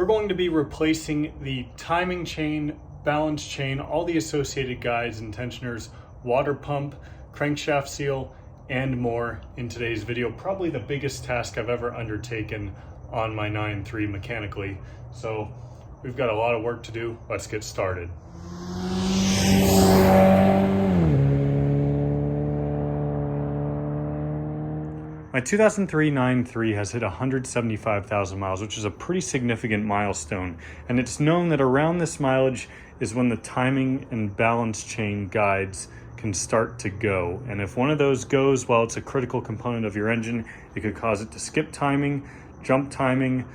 We're going to be replacing the timing chain, balance chain, all the associated guides and tensioners, water pump, crankshaft seal, and more in today's video. Probably the biggest task I've ever undertaken on my 9.3 mechanically. So we've got a lot of work to do. Let's get started. My 2003 9.3 has hit 175,000 miles, which is a pretty significant milestone. And it's known that around this mileage is when the timing and balance chain guides can start to go. And if one of those goes, well, it's a critical component of your engine. It could cause it to skip timing, jump timing,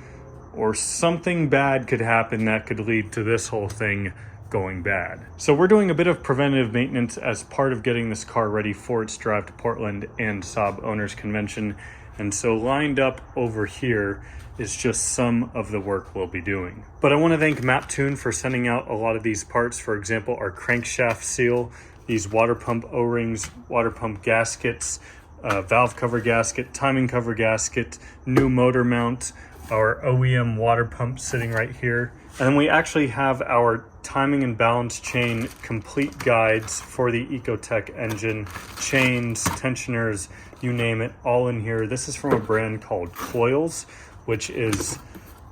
or something bad could happen that could lead to this whole thing going bad. So we're doing a bit of preventative maintenance as part of getting this car ready for its drive to Portland and Saab Owners Convention. And so lined up over here is just some of the work we'll be doing. But I want to thank Maptune for sending out a lot of these parts. For example, our crankshaft seal, these water pump O-rings, water pump gaskets, valve cover gasket, timing cover gasket, new motor mount, our OEM water pump sitting right here. And then we actually have our timing and balance chain complete guides for the Ecotech engine, chains, tensioners, you name it, all in here. This is from a brand called Coils, which is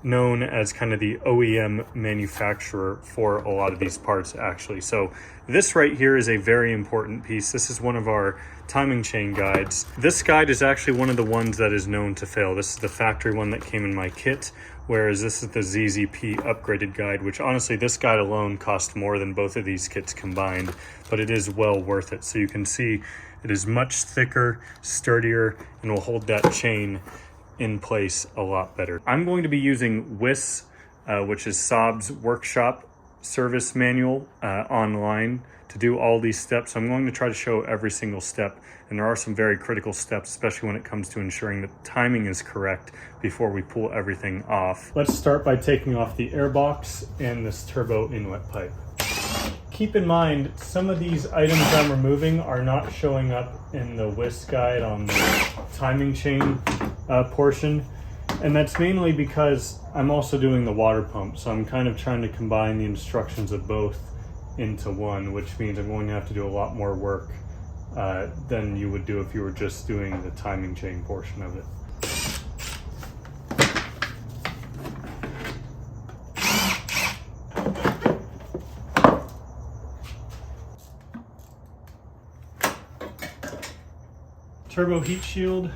known as kind of the OEM manufacturer for a lot of these parts actually. So this right here is a very important piece. This is one of our timing chain guides. This guide is actually one of the ones that is known to fail. This is the factory one that came in my kit, whereas this is the ZZP upgraded guide, which honestly this guide alone cost more than both of these kits combined, but it is well worth it. So you can see it is much thicker, sturdier, and will hold that chain in place a lot better. I'm going to be using WIS, which is Saab's workshop service manual online to do all these steps. I'm going to try to show every single step, and there are some very critical steps, especially when it comes to ensuring that timing is correct before we pull everything off. Let's start by taking off the air box and this turbo inlet pipe. Keep in mind, some of these items I'm removing are not showing up in the WIS guide on the timing chain portion. And that's mainly because I'm also doing the water pump. So I'm kind of trying to combine the instructions of both into one, which means I'm going to have to do a lot more work than you would do if you were just doing the timing chain portion of it. Turbo heat shield.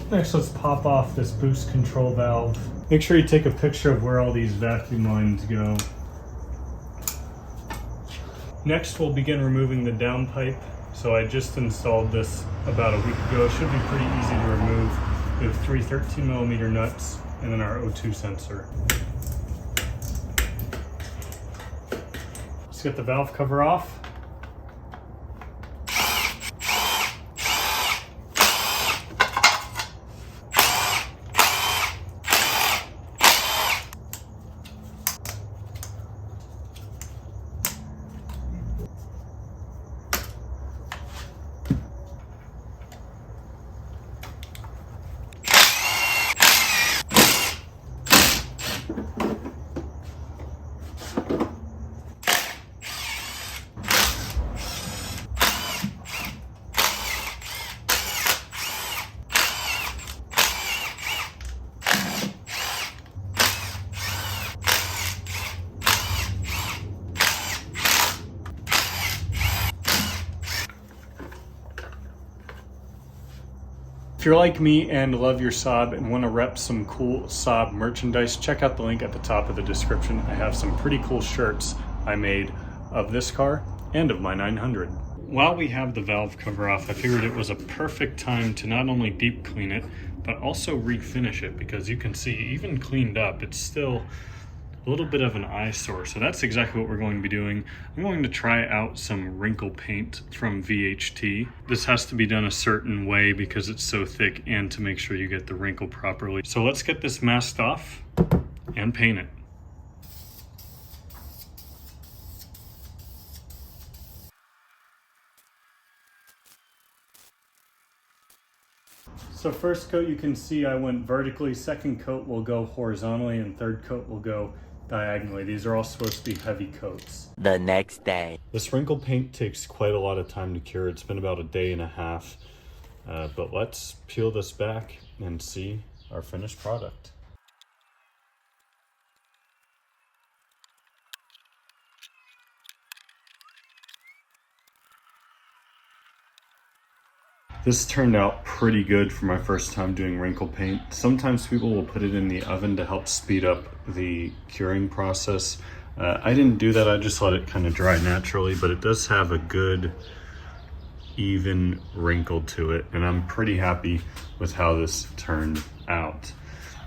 Next, let's pop off this boost control valve. Make sure you take a picture of where all these vacuum lines go. Next, we'll begin removing the downpipe. So I just installed this about a week ago. It should be pretty easy to remove. We have 3 13mm nuts and then our O2 sensor. Let's get the valve cover off. If you're like me and love your Saab and want to rep some cool Saab merchandise, check out the link at the top of the description. I have some pretty cool shirts I made of this car and of my 900. While we have the valve cover off, I figured it was a perfect time to not only deep clean it, but also refinish it, because you can see even cleaned up, it's still a little bit of an eyesore. So that's exactly what we're going to be doing. I'm going to try out some wrinkle paint from VHT. This has to be done a certain way because it's so thick and to make sure you get the wrinkle properly. So let's get this masked off and paint it. So first coat, you can see I went vertically, second coat will go horizontally, and third coat will go diagonally. These are all supposed to be heavy coats. The next day. This wrinkle paint takes quite a lot of time to cure. It's been about a day and a half, but let's peel this back and see our finished product. This turned out pretty good for my first time doing wrinkle paint. Sometimes people will put it in the oven to help speed up the curing process. I didn't do that, I just let it kind of dry naturally, but it does have a good, even wrinkle to it, and I'm pretty happy with how this turned out.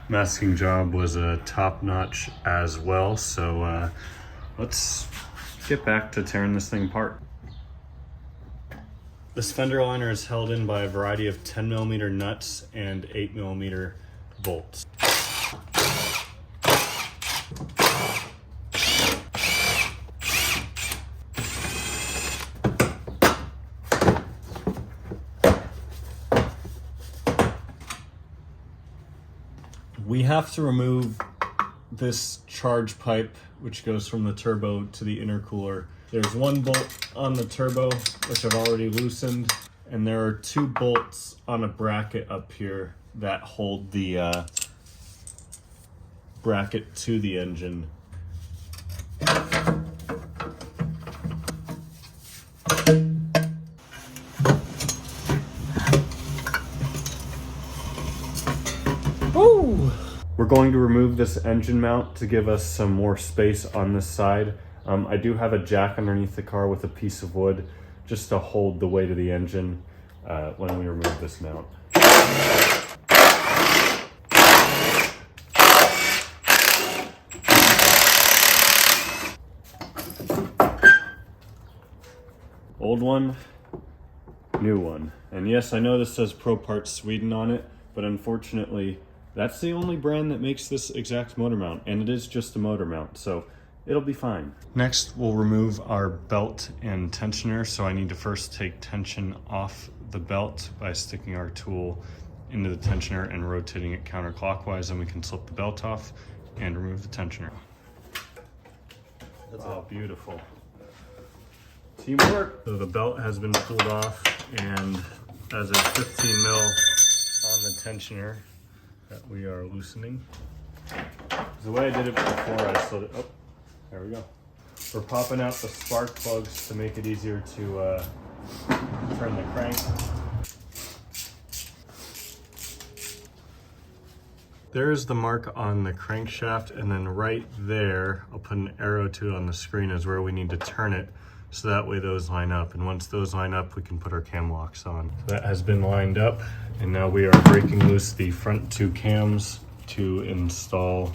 Masking job was a top-notch as well, so let's get back to tearing this thing apart. This fender liner is held in by a variety of 10mm nuts and 8mm bolts. We have to remove this charge pipe, which goes from the turbo to the intercooler. There's one bolt on the turbo, which I've already loosened, and there are 2 bolts on a bracket up here that hold the bracket to the engine. Woo! We're going to remove this engine mount to give us some more space on this side. I do have a jack underneath the car with a piece of wood just to hold the weight of the engine when we remove this mount. Old one, new one. And yes, I know this says Pro Parts Sweden on it, but unfortunately, that's the only brand that makes this exact motor mount, and it is just a motor mount, so it'll be fine. Next, we'll remove our belt and tensioner. So I need to first take tension off the belt by sticking our tool into the tensioner and rotating it counterclockwise, and we can slip the belt off and remove the tensioner. Oh, beautiful. Teamwork. So the belt has been pulled off, and as a 15 mil on the tensioner that we are loosening. The way I did it before, I slid it. Oh, there we go. We're popping out the spark plugs to make it easier to turn the crank. There's the mark on the crankshaft, and then right there, I'll put an arrow to it on the screen, is where we need to turn it, so that way those line up. And once those line up, we can put our cam locks on. So that has been lined up, and now we are breaking loose the front 2 cams to install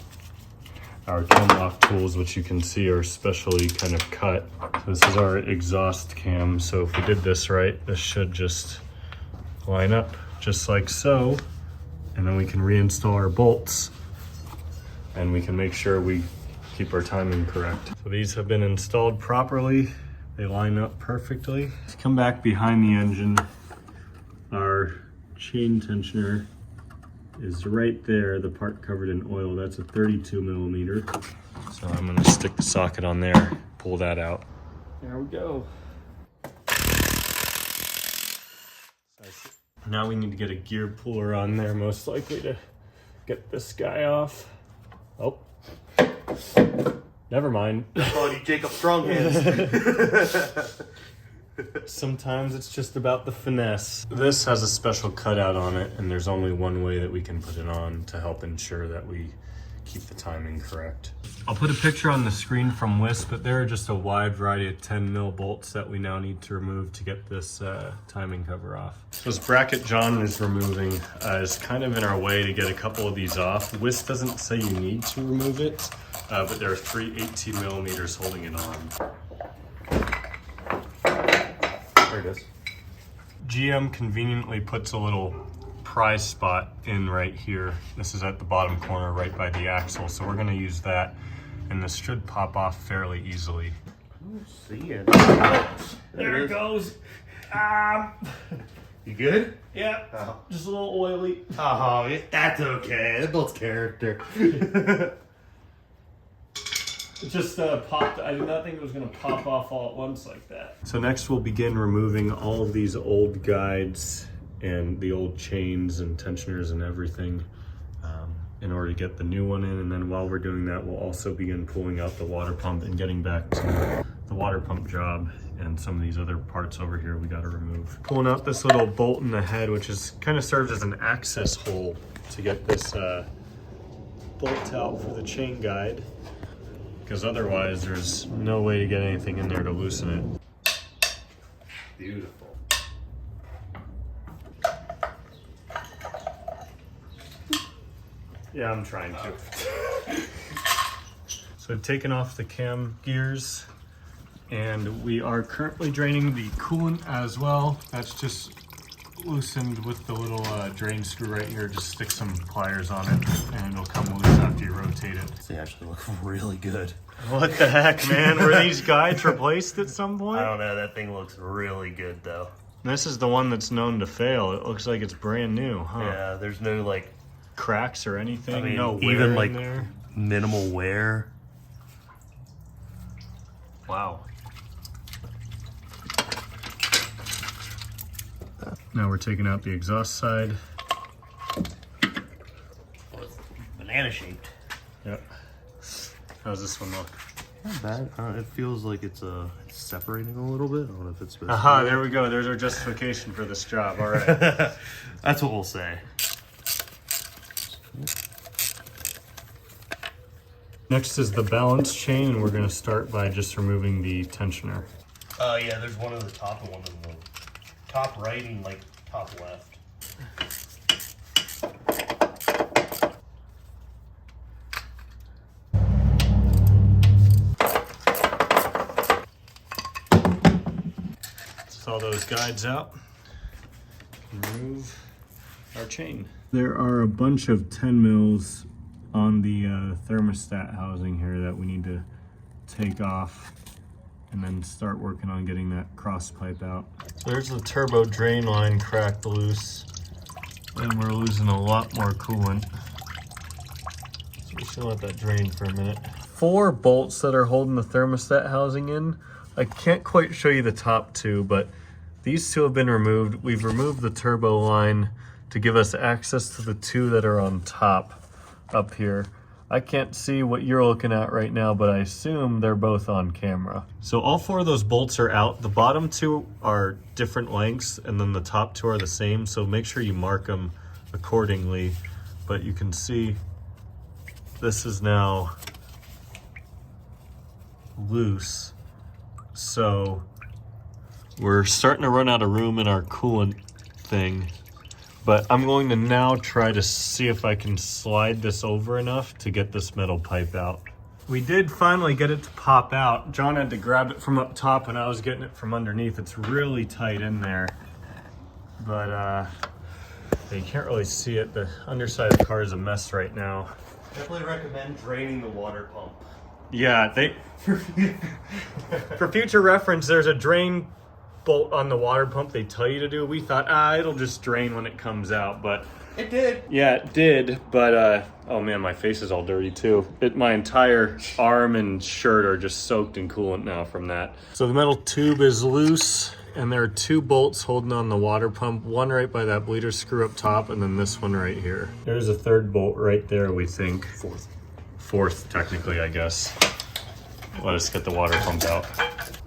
our cam lock tools, which you can see are specially kind of cut. So this is our exhaust cam. So if we did this right, this should just line up just like so. And then we can reinstall our bolts, and we can make sure we keep our timing correct. So these have been installed properly. They line up perfectly. Let's come back behind the engine. Our chain tensioner is right there, the part covered in oil. That's a 32mm. So I'm gonna stick the socket on there, pull that out. There we go. Now we need to get a gear puller on there, most likely, to get this guy off. Oh, never mind. Oh, you Jacob Strong hands. Sometimes it's just about the finesse. This has a special cutout on it, and there's only one way that we can put it on to help ensure that we keep the timing correct. I'll put a picture on the screen from Wisp, but there are just a wide variety of 10mm bolts that we now need to remove to get this timing cover off. This bracket John is removing is kind of in our way to get a couple of these off. Wisp doesn't say you need to remove it, but there are 3 18mm holding it on. There it is. GM conveniently puts a little prise spot in right here. This is at the bottom corner right by the axle, so we're going to use that, and this should pop off fairly easily. I don't see it. There it goes. You good? Yeah, Oh. just a little oily. Oh, that's okay. It builds character. It just popped. I did not think it was going to pop off all at once like that. So next we'll begin removing all of these old guides and the old chains and tensioners and everything in order to get the new one in. And then while we're doing that, we'll also begin pulling out the water pump and getting back to the water pump job and some of these other parts over here we got to remove. Pulling out this little bolt in the head, which is kind of serves as an access hole to get this bolt out for the chain guide, because otherwise there's no way to get anything in there to loosen it. Beautiful. Yeah, I'm trying to. So taking off the cam gears, and we are currently draining the coolant as well. That's just loosened with the little drain screw right here. Just stick some pliers on it and it'll come loose after you rotate it. They actually look really good. What the heck, man? Were these guides replaced at some point? I don't know, that thing looks really good though. This is the one that's known to fail. It looks like it's brand new, huh? Yeah, there's no like Cracks or anything? I mean, no wear even in like there? minimal wear. Wow. Now we're taking out the exhaust side. Well, it's banana shaped. Yep. How's this one look? Not bad. It feels like it's separating a little bit. I don't know if it's supposed Aha, to. there we go. There's our justification for this job. All right. That's what we'll say. Next is the balance chain, and we're going to start by just removing the tensioner. Yeah, there's one in the top and one in the top right and like top left. Let's all those guides out. Remove our chain. There are a bunch of 10 mils on the thermostat housing here that we need to take off and then start working on getting that cross pipe out. So there's the turbo drain line cracked loose, and we're losing a lot more coolant. So we should let that drain for a minute. 4 bolts that are holding the thermostat housing in. I can't quite show you the top 2, but these 2 have been removed. We've removed the turbo line to give us access to the 2 that are on top up here. I can't see what you're looking at right now, but I assume they're both on camera. So all 4 of those bolts are out. The bottom 2 are different lengths, and then the top 2 are the same, so make sure you mark them accordingly. But you can see this is now loose. So we're starting to run out of room in our coolant thing. But I'm going to now try to see if I can slide this over enough to get this metal pipe out. We did finally get it to pop out. John had to grab it from up top and I was getting it from underneath. It's really tight in there. But you can't really see it. The underside of the car is a mess right now. Definitely recommend draining the water pump. Yeah, for future reference, there's a drain bolt on the water pump they tell you to do. We thought, it'll just drain when it comes out, but it did. Yeah, it did, but oh man, my face is all dirty too. My entire arm and shirt are just soaked in coolant now from that. So the metal tube is loose, and there are 2 bolts holding on the water pump, one right by that bleeder screw up top, and then this one right here. There's a 3rd bolt right there, we think. 4th, technically, I guess. Let us get the water pump out.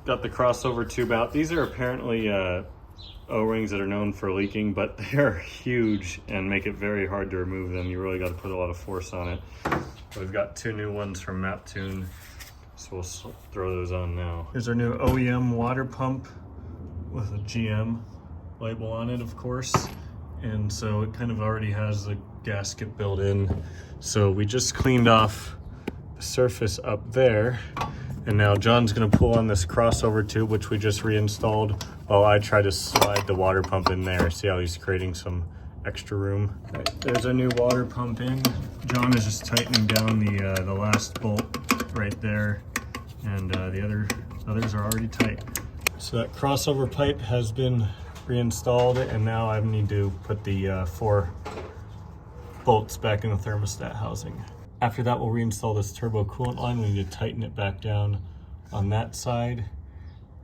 Got the crossover tube out. These are apparently O-rings that are known for leaking, but they're huge and make it very hard to remove them. You really got to put a lot of force on it. We've got 2 new ones from Maptune, so we'll throw those on now. Here's our new OEM water pump with a GM label on it, of course. And so it kind of already has the gasket built in. So we just cleaned off the surface up there. And now John's gonna pull on this crossover tube, which we just reinstalled, while I try to slide the water pump in there. See how he's creating some extra room. Right, there's a new water pump in. John is just tightening down the last bolt right there, and the others are already tight. So that crossover pipe has been reinstalled it, and now I need to put the 4 bolts back in the thermostat housing. After that, we'll reinstall this turbo coolant line. We need to tighten it back down on that side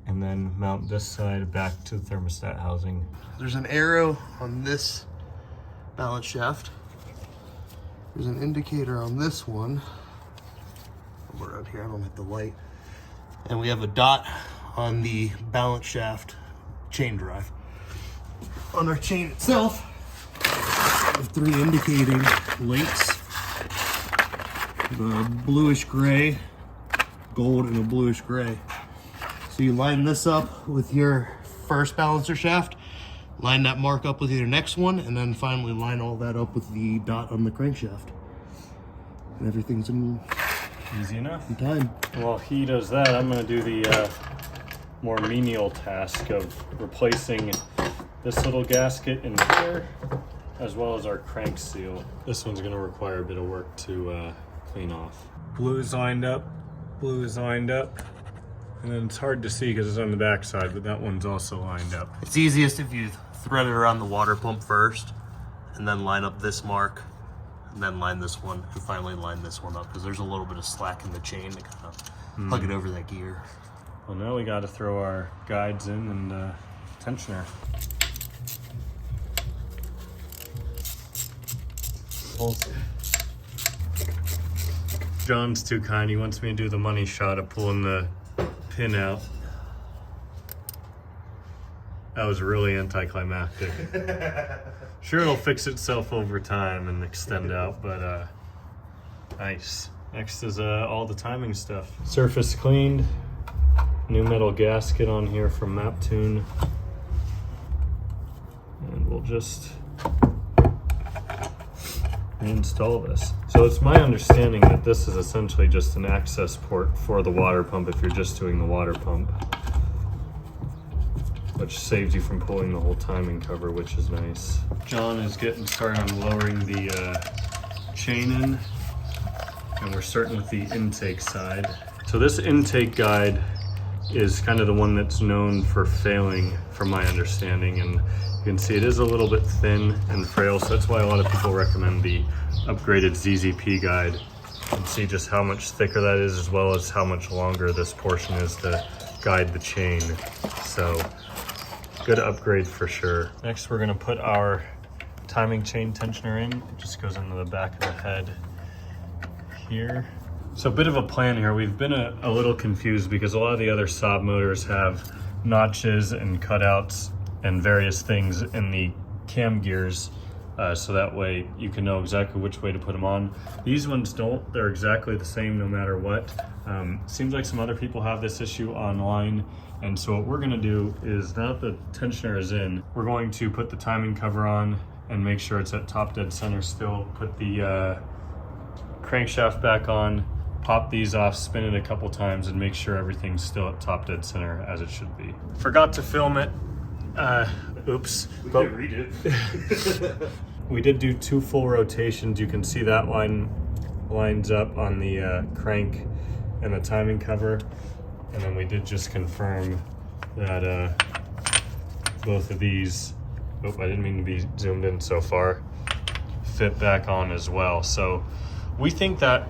and then mount this side back to the thermostat housing. There's an arrow on this balance shaft. There's an indicator on this one. Over around here, I don't hit the light. And we have a dot on the balance shaft chain drive. On our chain itself, we have 3 indicating links. The bluish gray, gold, and a bluish gray. So you line this up with your first balancer shaft, line that mark up with your next one, and then finally line all that up with the dot on the crankshaft. And everything's in Easy enough. time. While he does that, I'm going to do the more menial task of replacing this little gasket in here, as well as our crank seal. This one's going to require a bit of work to clean off. Blue is lined up, blue is lined up, and then it's hard to see because it's on the back side, but that one's also lined up. It's easiest if you thread it around the water pump first, and then line up this mark, and then line this one, and finally line this one up, because there's a little bit of slack in the chain to kind of plug it over that gear. Well, now we got to throw our guides in and tensioner. John's too kind. He wants me to do the money shot of pulling the pin out. That was really anticlimactic. Sure, it'll fix itself over time and extend out, but nice. Next is all the timing stuff. Surface cleaned. New metal gasket on here from Maptune. And we'll just install this. So it's my understanding that this is essentially just an access port for the water pump if you're just doing the water pump, which saves you from pulling the whole timing cover, which is nice. John is getting started on lowering the chain in, and we're starting with the intake side. So this intake guide is kind of the one that's known for failing, from my understanding, and you can see it is a little bit thin and frail, so that's why a lot of people recommend the upgraded ZZP guide, and see just how much thicker that is, as well as how much longer this portion is to guide the chain. So good upgrade for sure. Next, we're gonna put our timing chain tensioner in. It just goes into the back of the head here. So a bit of a plan here. We've been a little confused because a lot of the other Saab motors have notches and cutouts and various things in the cam gears, so that way you can know exactly which way to put them on. These ones don't. They're exactly the same no matter what. Seems like some other people have this issue online, and so what we're gonna do is, now that the tensioner is in, we're going to put the timing cover on and make sure it's at top dead center still, put the crankshaft back on, pop these off, spin it a couple times, and make sure everything's still at top dead center as it should be. Forgot to film it. Oops. We could read it. We did do 2 full rotations. You can see that line lines up on the crank and the timing cover. And then we did just confirm that both of these, I didn't mean to be zoomed in so far, fit back on as well. So we think that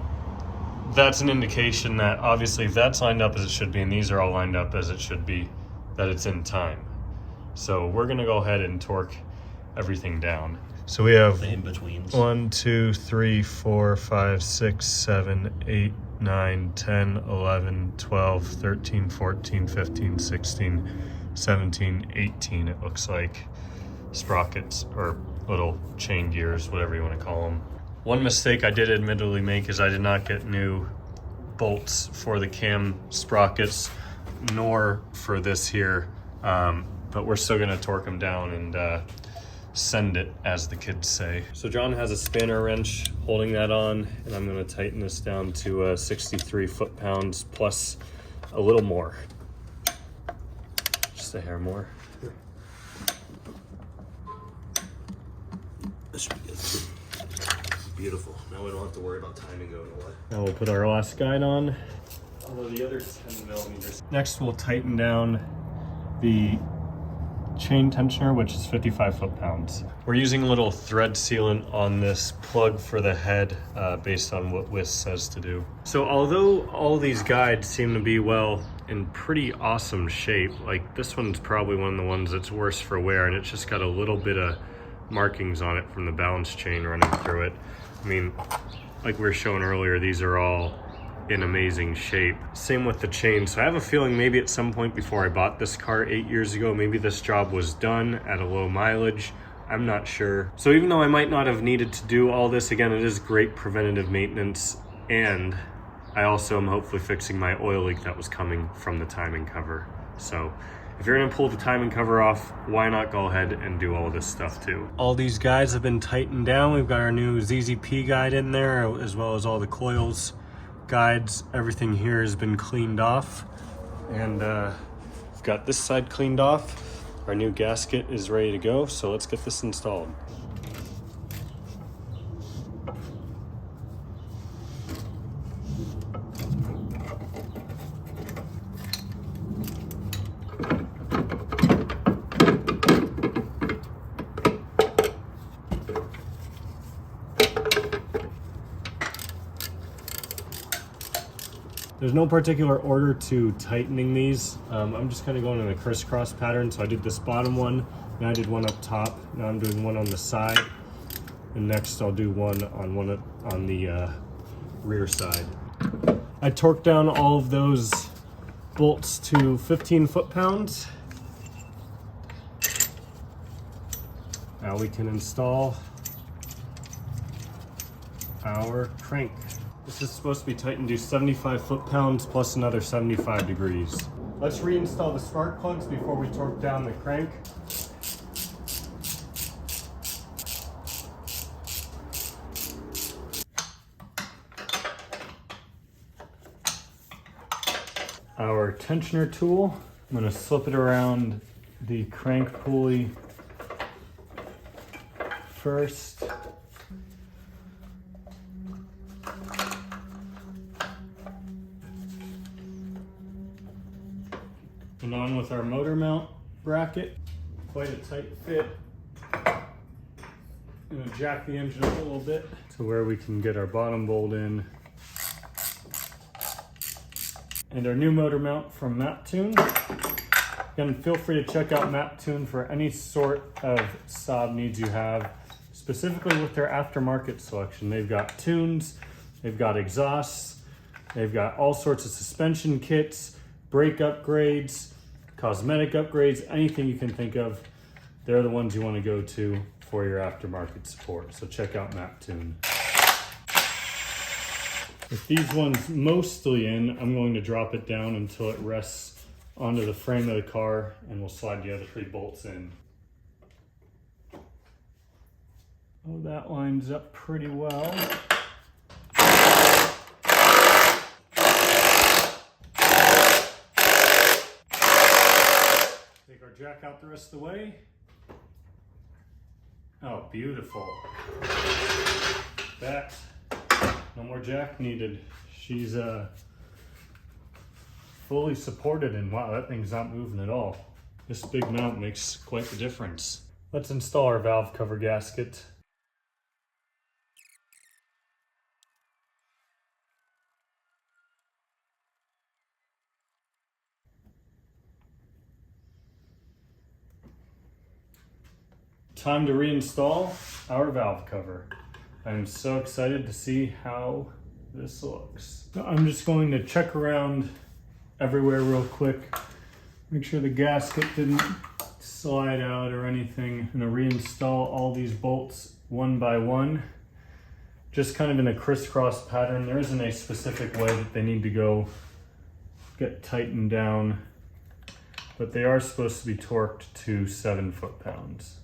that's an indication that obviously if that's lined up as it should be and these are all lined up as it should be, that it's in time. So we're gonna go ahead and torque everything down. So we have The in-betweens. 1, 2, 3, 4, 5, 6, 7, 8, 9, 10, 11, 12, 13, 14, 15, 16, 17, 18, it looks like, sprockets or little chain gears, whatever you want to call them. One mistake I did admittedly make is I did not get new bolts for the cam sprockets, nor for this here, but we're still gonna torque them down and send it, as the kids say. So John has a spanner wrench holding that on, and I'm gonna tighten this down to 63 foot-pounds plus a little more. Just a hair more. This should be good. Beautiful. Now we don't have to worry about timing going away. Now we'll put our last guide on. Although the other 10 millimeters. Next we'll tighten down the chain tensioner, which is 55 foot-pounds. We're using a little thread sealant on this plug for the head based on what WIS says to do. So although all these guides seem to be, well, in pretty awesome shape, like this one's probably one of the ones that's worse for wear, and it's just got a little bit of markings on it from the balance chain running through it. I mean, like we were showing earlier, these are all in amazing shape. Same with the chain. So I have a feeling maybe at some point before I bought this car 8 years ago, maybe this job was done at a low mileage. I'm not sure. So even though I might not have needed to do all this, again, it is great preventative maintenance, and I also am hopefully fixing my oil leak that was coming from the timing cover. So if you're gonna pull the timing cover off, why not go ahead and do all this stuff too? All these guides have been tightened down. We've got our new ZZP guide in there, as well as all the coils, guides. Everything here has been cleaned off, and we've got this side cleaned off. Our new gasket is ready to go, so let's get this installed. There's no particular order to tightening these. I'm just kind of going in a crisscross pattern. So I did this bottom one, and I did one up top. Now I'm doing one on the side, and next I'll do one on the rear side. I torqued down all of those bolts to 15 foot-pounds. Now we can install our crank. This is supposed to be tightened to 75 foot-pounds plus another 75 degrees. Let's reinstall the spark plugs before we torque down the crank. Our tensioner tool, I'm going to slip it around the crank pulley first. And on with our motor mount bracket. Quite a tight fit. I'm going to jack the engine up a little bit to where we can get our bottom bolt in. And our new motor mount from MapTune. Again, feel free to check out MapTune for any sort of Saab needs you have, specifically with their aftermarket selection. They've got tunes, they've got exhausts, they've got all sorts of suspension kits, brake upgrades, cosmetic upgrades, anything you can think of. They're the ones you want to go to for your aftermarket support. So check out MapTune. With these ones mostly in, I'm going to drop it down until it rests onto the frame of the car, and we'll slide the other 3 bolts in. Oh, that lines up pretty well. Take our jack out the rest of the way. Oh, beautiful. That, no more jack needed. She's fully supported, and wow, that thing's not moving at all. This big mount makes quite the difference. Let's install our valve cover gasket. Time to reinstall our valve cover. I'm so excited to see how this looks. I'm just going to check around everywhere real quick. Make sure the gasket didn't slide out or anything. I'm gonna reinstall all these bolts one by one, just kind of in a crisscross pattern. There isn't a specific way that they need to go get tightened down, but they are supposed to be torqued to 7 foot-pounds.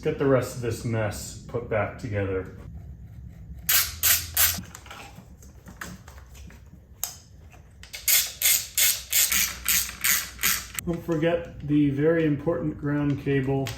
Get the rest of this mess put back together. Don't forget the very important ground cable.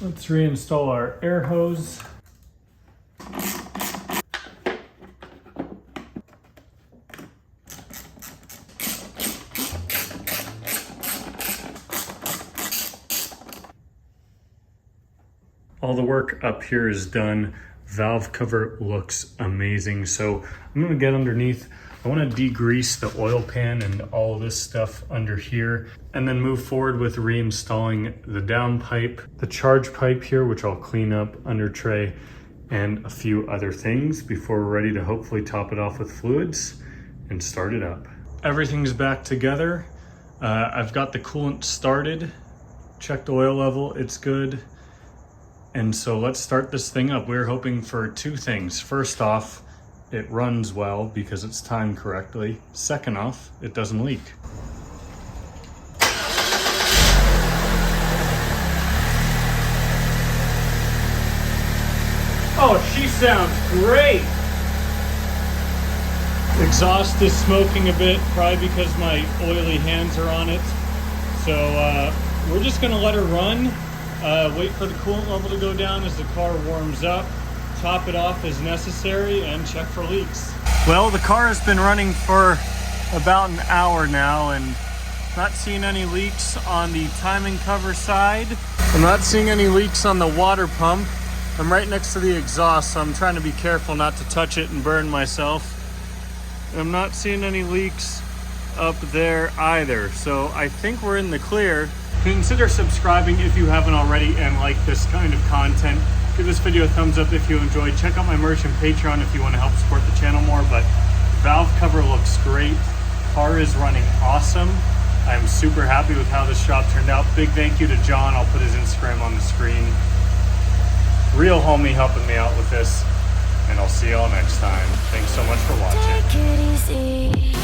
Let's reinstall our air hose. All the work up here is done. Valve cover looks amazing. So I'm gonna get underneath. I wanna degrease the oil pan and all this stuff under here, and then move forward with reinstalling the down pipe, the charge pipe here, which I'll clean up under tray, and a few other things before we're ready to hopefully top it off with fluids and start it up. Everything's back together. I've got the coolant started, checked oil level, it's good. And so let's start this thing up. We're hoping for two things. First off, it runs well because it's timed correctly. Second off, it doesn't leak. Oh, she sounds great. Exhaust is smoking a bit, probably because my oily hands are on it. So we're just gonna let her run. Wait for the coolant level to go down as the car warms up, top it off as necessary, and check for leaks. Well, the car has been running for about an hour now and not seeing any leaks on the timing cover side. I'm not seeing any leaks on the water pump. I'm right next to the exhaust, so I'm trying to be careful not to touch it and burn myself. I'm not seeing any leaks up there either, so I think we're in the clear. Consider subscribing if you haven't already and like this kind of content. Give this video a thumbs up if you enjoyed. Check out my merch and Patreon if you want to help support the channel more. But valve cover looks great. Car is running awesome. I'm super happy with how this job turned out. Big thank you to John. I'll put his Instagram on the screen. Real homie helping me out with this. And I'll see y'all next time. Thanks so much for watching. Take it easy.